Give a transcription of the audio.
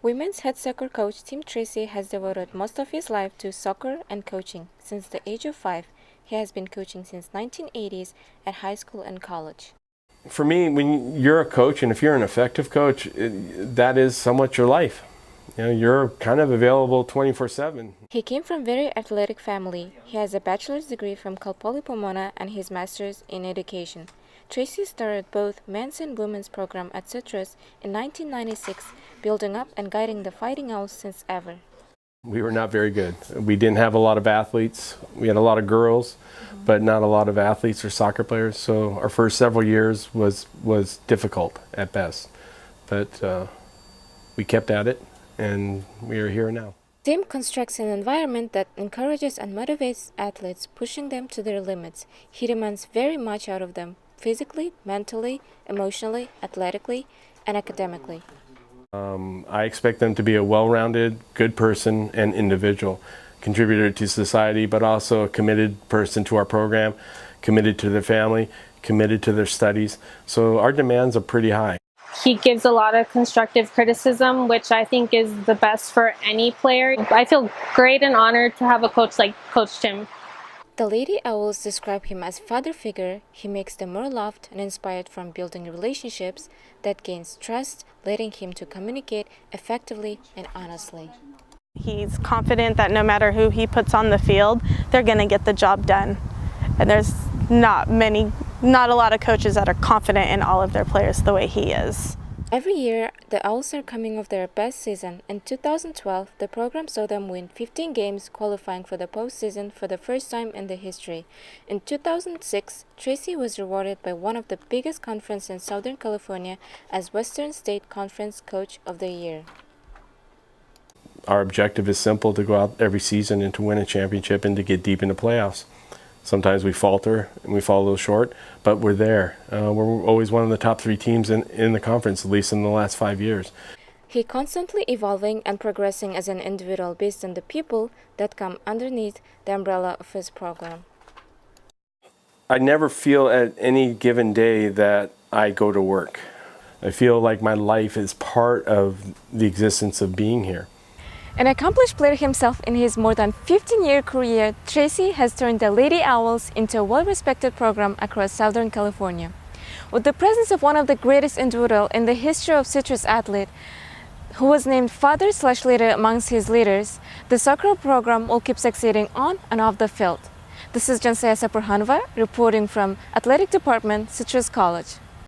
Women's head soccer coach Tim Tracey has devoted most of his life to soccer and coaching. Since the age of 5, he has been coaching since 1980s at high school and college. For me, when you're a coach, and if you're an effective coach, that is somewhat your life. You're kind of available 24/7. He came from a very athletic family. He has a bachelor's degree from Cal Poly Pomona and his master's in education. Tracey started both men's and women's program at Citrus in 1996, building up and guiding the Fighting Owls since ever. We were not very good. We didn't have a lot of athletes. We had a lot of girls, but not a lot of athletes or soccer players. So our first several years was difficult at best. But we kept at it, and we are here now. Tim constructs an environment that encourages and motivates athletes, pushing them to their limits. He demands very much out of them, physically, mentally, emotionally, athletically, and academically. I expect them to be a well-rounded, good person and individual, contributor to society, but also a committed person to our program, committed to their family, committed to their studies. So our demands are pretty high. He gives a lot of constructive criticism, which I think is the best for any player. I feel great and honored to have a coach like Coach Tim. The Lady Owls describe him as father figure. He makes them more loved and inspired from building relationships that gains trust, letting him to communicate effectively and honestly. He's confident that no matter who he puts on the field, they're going to get the job done. And there's not a lot of coaches that are confident in all of their players the way he is. Every year, the Owls are coming off their best season. In 2012, the program saw them win 15 games, qualifying for the postseason for the first time in their history. In 2006, Tracey was rewarded by one of the biggest conferences in Southern California as Western State Conference Coach of the Year. Our objective is simple: to go out every season and to win a championship and to get deep into playoffs. Sometimes we falter and we fall a little short, but we're there. We're always one of the top 3 teams in the conference, at least in the last 5 years. He constantly evolving and progressing as an individual based on the people that come underneath the umbrella of his program. I never feel at any given day that I go to work. I feel like my life is part of the existence of being here. An accomplished player himself in his more than 15-year career, Tracey has turned the Lady Owls into a well-respected program across Southern California. With the presence of one of the greatest individuals in the history of Citrus athlete, who was named father/leader amongst his leaders, the soccer program will keep succeeding on and off the field. This is Zhansaya S reporting from Athletic Department, Citrus College.